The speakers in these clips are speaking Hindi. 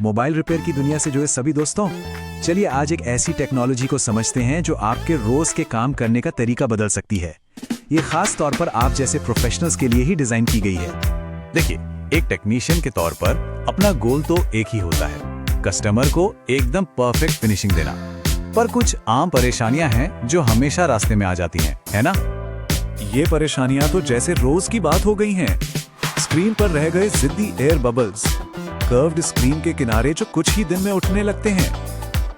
मोबाइल रिपेयर की दुनिया से जुड़े सभी दोस्तों, चलिए आज एक ऐसी टेक्नोलॉजी को समझते हैं जो आपके रोज के काम करने का तरीका बदल सकती है। ये खास तौर पर आप जैसे प्रोफेशनल्स के लिए ही डिजाइन की गई है। देखिए, एक टेक्नीशियन के तौर पर अपना गोल तो एक ही होता है, कस्टमर को एकदम परफेक्ट फिनिशिंग देना। पर कुछ आम परेशानियां हैं जो हमेशा रास्ते में आ जाती हैं, है ना? ये परेशानियां तो जैसे रोज की बात हो गई हैं। स्क्रीन पर रह गए जिद्दी एयर बबल्स, कर्व्ड स्क्रीन के किनारे जो कुछ ही दिन में उठने लगते हैं,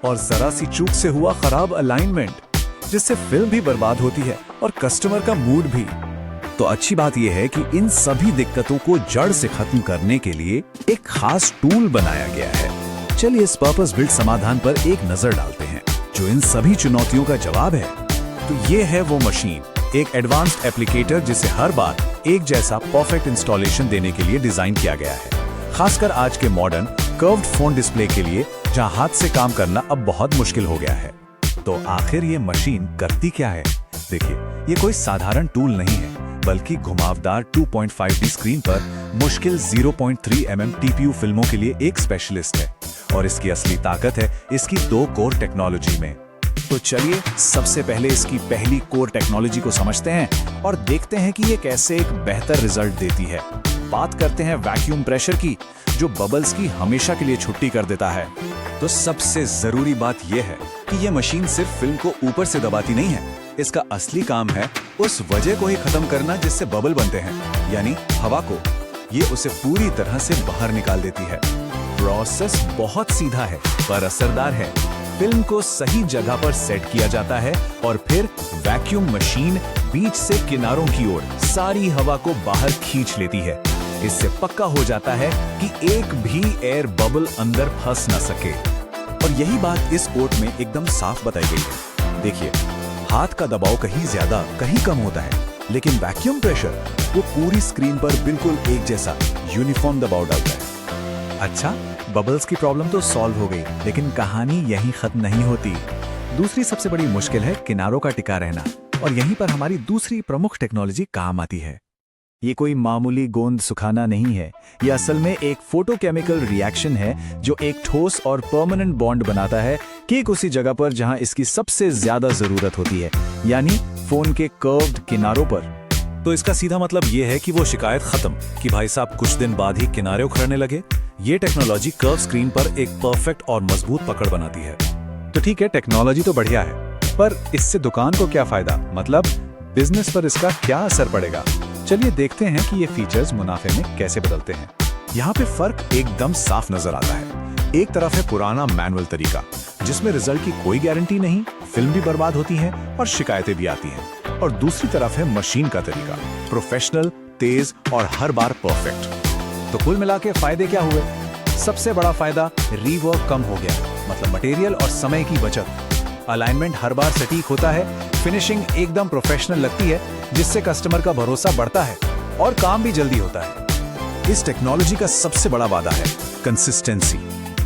और जरा सी चूक से हुआ खराब अलाइनमेंट जिससे फिल्म भी बर्बाद होती है और कस्टमर का मूड भी। तो अच्छी बात यह है कि इन सभी दिक्कतों को जड़ से खत्म करने के लिए एक खास टूल बनाया गया है। चलिए इस पर्पस बिल्ट समाधान पर एक नजर डालते हैं जो इन सभी चुनौतियों का जवाब है। तो ये है वो मशीन, एक एडवांस्ड एप्लीकेटर जिसे हर बार एक जैसा परफेक्ट इंस्टॉलेशन देने के लिए डिजाइन किया गया है, खासकर आज के मॉडर्न कर्व्ड फोन डिस्प्ले के लिए जहां हाथ से काम करना अब बहुत मुश्किल हो गया है। तो आखिर ये मशीन करती क्या है? देखिए, ये कोई साधारण टूल नहीं है, बल्कि घुमावदार 2.5D स्क्रीन पर मुश्किल 0.3 mm TPU फिल्मों के लिए एक स्पेशलिस्ट है। और इसकी असली ताकत है इसकी 2 कोर टेक्नोलॉजी में। तो चलिए सबसे पहले इसकी पहली कोर टेक्नोलॉजी को समझते हैं और देखते हैं कि ये कैसे एक बेहतर रिजल्ट देती है। बात करते हैं वैक्यूम प्रेशर की, जो बबल्स की हमेशा के लिए छुट्टी कर देता है। तो सबसे जरूरी बात यह है कि यह मशीन सिर्फ फिल्म को ऊपर से दबाती नहीं है, इसका असली काम है उस वजह को ही खत्म करना जिससे बबल बनते हैं, यानी हवा को। ये उसे पूरी तरह से बाहर निकाल देती है। प्रोसेस बहुत सीधा है पर असरदार है। फिल्म को सही जगह पर सेट किया जाता है और फिर वैक्यूम मशीन बीच से किनारों की ओर सारी हवा को बाहर खींच लेती है। इससे पक्का हो जाता है कि एक भी एयर बबल अंदर फंस न सके। और यही बात इस कोट में एकदम साफ बताई गई है। देखिए, हाथ का दबाव कहीं ज्यादा कहीं कम होता है, लेकिन वैक्यूम प्रेशर वो पूरी स्क्रीन पर बिल्कुल एक जैसा यूनिफॉर्म दबाव डालता है। अच्छा, बबल्स की प्रॉब्लम तो सॉल्व हो गई, लेकिन कहानी यहीं खत्म नहीं होती। दूसरी सबसे बड़ी मुश्किल है किनारों का टिका रहना, और यहीं पर हमारी दूसरी प्रमुख टेक्नोलॉजी काम आती है। ये कोई मामूली गोंद सुखाना नहीं है, ये असल में एक फोटोकेमिकल रिएक्शन है जो एक ठोस और परमानेंट बॉन्ड बनाता है ठीक उसी जगह पर जहां इसकी सबसे ज्यादा जरूरत होती है, यानी फोन के कर्व्ड किनारों पर। तो इसका सीधा मतलब ये है कि वो शिकायत खत्म कि भाई साहब कुछ दिन बाद ही किनारे उखड़ने लगे। ये टेक्नोलॉजी कर्व स्क्रीन पर एक परफेक्ट और मजबूत पकड़ बनाती है। तो ठीक है, टेक्नोलॉजी तो बढ़िया है, पर इससे दुकान को क्या फायदा, मतलब बिजनेस पर इसका क्या असर पड़ेगा? चलिए देखते हैं कि ये फीचर्स मुनाफे में कैसे बदलते हैं। यहाँ पे फर्क एकदम साफ नजर आता है। एक तरफ है पुराना मैनुअल तरीका, जिसमें रिजल्ट की कोई गारंटी नहीं, फिल्म भी बर्बाद होती है और शिकायतें भी आती हैं। और दूसरी तरफ है मशीन का तरीका, प्रोफेशनल, तेज और हर बार परफेक्ट। तो कुल मिला के फायदे क्या हुए? सबसे बड़ा फायदा रीवर्क कम हो गया, मतलब मटेरियल और समय की बचत। अलाइनमेंट हर बार सटीक होता है, फिनिशिंग एकदम प्रोफेशनल लगती है, जिससे कस्टमर का भरोसा बढ़ता है और काम भी जल्दी होता है। इस टेक्नोलॉजी का सबसे बड़ा वादा है कंसिस्टेंसी,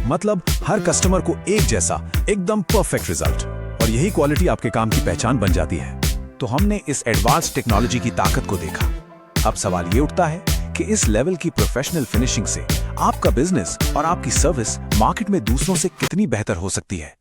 मतलब हर कस्टमर को एक जैसा एकदम परफेक्ट रिजल्ट, और यही क्वालिटी आपके काम की पहचान बन जाती है। तो हमने इस एडवांस टेक्नोलॉजी की ताकत को देखा। अब सवाल ये उठता है कि इस लेवल की प्रोफेशनल फिनिशिंग से आपका बिजनेस और आपकी सर्विस मार्केट में दूसरों से कितनी बेहतर हो सकती है।